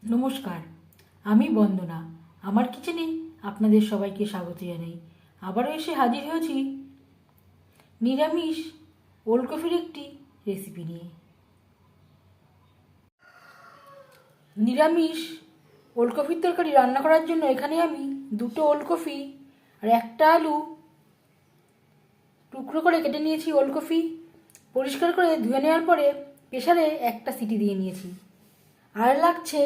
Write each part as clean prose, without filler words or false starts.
নমস্কার, আমি বন্দনা। আমার কিচেনে আপনাদের সবাইকে স্বাগত জানাই। আবারও এসে হাজির হয়েছি নিরামিষ ওলকপির একটি রেসিপি নিয়ে। নিরামিষ ওলকপির তরকারি রান্না করার জন্য এখানে আমি 2টো ওলকপি আর একটা আলু টুকরো করে কেটে নিয়েছি। ওলকপি পরিষ্কার করে ধুয়ে নেওয়ার পরে প্রেসারে একটা সিটি দিয়ে নিয়েছি। আর লাগছে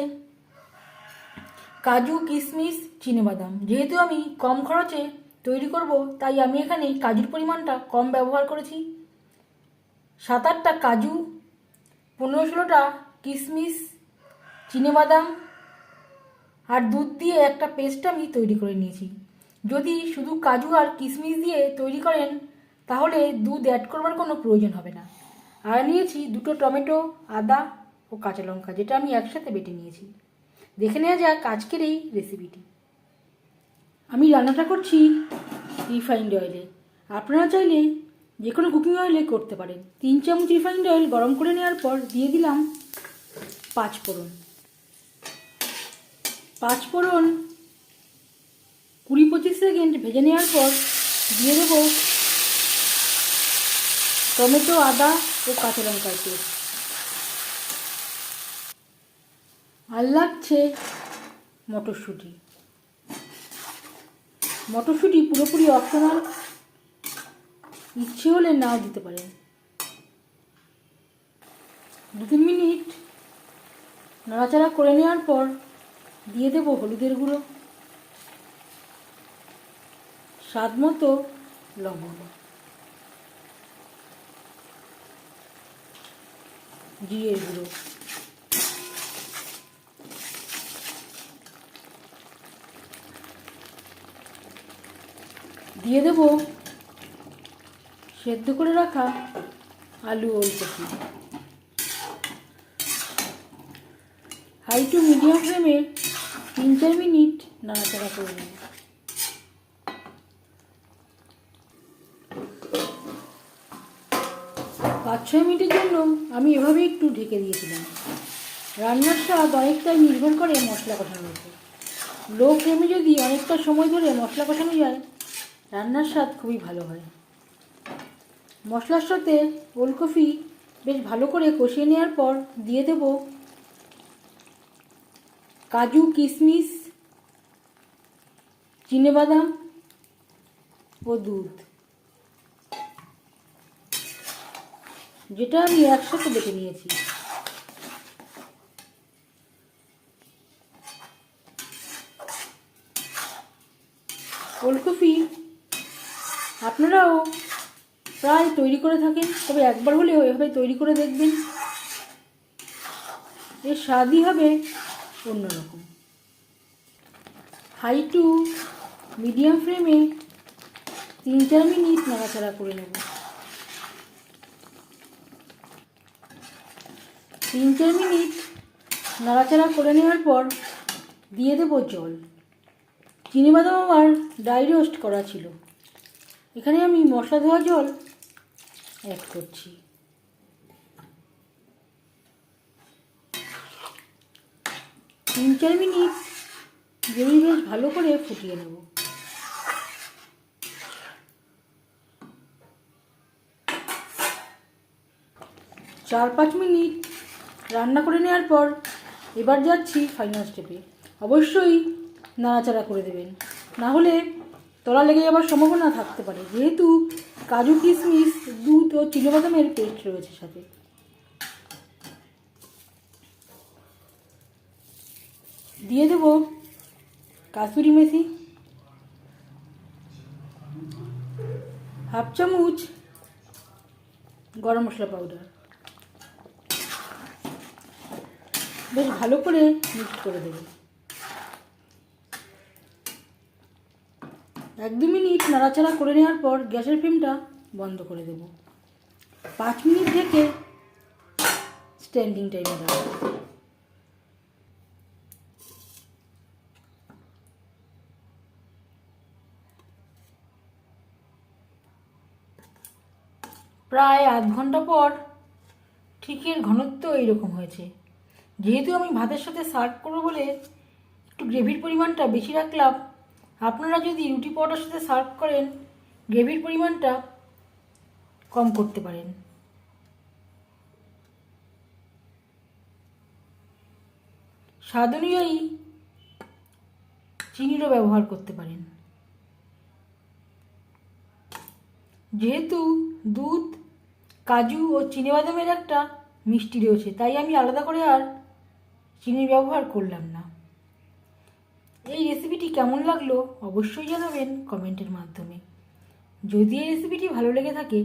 কাজু, কিশমিশ, চিনেবাদাম। যেহেতু আমি কম খরচে তৈরি করব, তাই আমি এখানে কাজুর পরিমাণটা কম ব্যবহার করেছি। 7-8টা কাজু, 15-16টা কিশমিশ, চিনেবাদাম আর দুধ দিয়ে একটা পেস্ট আমি তৈরি করে নিয়েছি। যদি শুধু কাজু আর কিশমিশ দিয়ে তৈরি করেন তাহলে দুধ অ্যাড করবার কোনো প্রয়োজন হবে না। আর নিয়েছি 2টো টমেটো, আদা ও কাঁচা লঙ্কা, যেটা আমি একসাথে বেটে নিয়েছি। দেখে নেওয়া যাক আজকের এই রেসিপিটি। আমি রান্নাটা করছি রিফাইন্ড অয়েলে। আপনারা চাইলে যে কোনো কুকিং অয়েলে করতে পারেন। 3 চামচ রিফাইন্ড অয়েল গরম করে নেওয়ার পর দিয়ে দিলাম 5 ফোড়ন। 20-25 সেকেন্ড ভেজে নেওয়ার পর দিয়ে দেবো টমেটো, আদা ও কাঁচা লঙ্কার পেস্ট। আর লাগছে মটরশুঁটি। মটরশুঁটি পুরোপুরি অপশনাল, ইচ্ছে হলে নাও দিতে পারেন। 2-3 মিনিট নাড়াচাড়া করে নেওয়ার পর দিয়ে দেবো হলুদের গুঁড়ো, স্বাদ মতো লবণ, জিরের গুঁড়ো, দিয়ে দেবো সেদ্ধ করে রাখা আলু ওলকপি। হাই টু মিডিয়াম ফ্লেমে 3-4 মিনিট নাড়াচাড়া করে নেব। 5-6 মিনিটের জন্য আমি এভাবে একটু ঢেকে দিয়েছিলাম। রান্নার স্বাদ অনেকটাই নির্ভর করে মশলা কষানোর উপর। লো ফ্লেমে যদি অনেকটা সময় ধরে মশলা কষানো যায়, রান্নার স্বাদ খুবই ভালো হয়। মশলার সাথে ওলকপি বেশ ভালো করে কষিয়ে নেওয়ার পর দিয়ে দেব কাজু, কিশমিশ, চিনেবাদাম ও দুধ, যেটা আমি একসাথে বেটে নিয়েছি। ওলকপি আপনারাও প্রায় তৈরি করে থাকেন, তবে একবার হলেও এভাবে তৈরি করে দেখবেন। এর স্বাদই হবে অন্যরকম। হাই টু মিডিয়াম ফ্লেমে 3-4 মিনিট নাড়াচাড়া করে নেব। 3-4 মিনিট নাড়াচাড়া করে নেওয়ার পর দিয়ে দেব জল। চিনিবাদাম আমার ড্রাই রোস্ট করা ছিল, এখানে আমি মশলা ধোয়া জল অ্যাড করছি। 3-4 মিনিট গ্রেভি বেশ ভালো করে ফুটিয়ে নেব। 4-5 মিনিট রান্না করে নেওয়ার পর এবার যাচ্ছি ফাইনাল স্টেপে। অবশ্যই নাড়াচাড়া করে দেবেন, না হলে তলা লেগে যাওয়ার সম্ভাবনা থাকতে পারে, যেহেতু কাজু, কিশমিশ, দুধ ও চিনেবাদামের পেস্ট রয়েছে সাথে। দিয়ে দেব কাসুরি মেথি, 1/2 চামচ গরম মশলা পাউডার। বেশ ভালো করে মিক্স করে দেব। 1-2 মিনিট নাড়াচাড়া করে নেওয়ার পর গ্যাসের ফ্লেমটা বন্ধ করে দেব। 5 মিনিট থেকে স্ট্যান্ডিং টাইমে দেব। প্রায় আধ ঘন্টা পর ঠিক এর ঘনত্ব এইরকম হয়েছে। যেহেতু আমি ভাতের সাথে সার্ভ করবো বলে একটু গ্রেভির পরিমাণটা বেশি রাখলাম। আপনারা যদি রুটি পরোটার সাথে সার্ভ করেন গ্রেভির পরিমাণটা কম করতে পারেন। স্বাদ অনুযায়ী চিনিরও ব্যবহার করতে পারেন। যেহেতু দুধ, কাজু ও চিনেবাদামের একটা মিষ্টি রয়েছে, তাই আমি আলাদা করে আর চিনির ব্যবহার করলাম না। এই রেসিপিটি কেমন লাগলো অবশ্যই জানাবেন কমেন্টের মাধ্যমে। যদি এই রেসিপিটি ভালো লেগে থাকে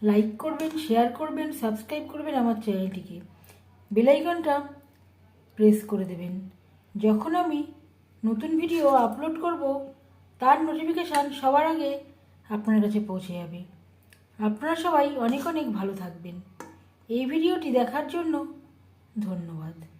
লাইক করবেন, শেয়ার করবেন, সাবস্ক্রাইব করবেন আমার চ্যানেলটিকে, বেল আইকনটা প্রেস করে দেবেন। যখন আমি নতুন ভিডিও আপলোড করব তার নোটিফিকেশান সবার আগে আপনার কাছে পৌঁছে যাবে। আপনারা সবাই অনেক অনেক ভালো থাকবেন। এই ভিডিওটি দেখার জন্য ধন্যবাদ।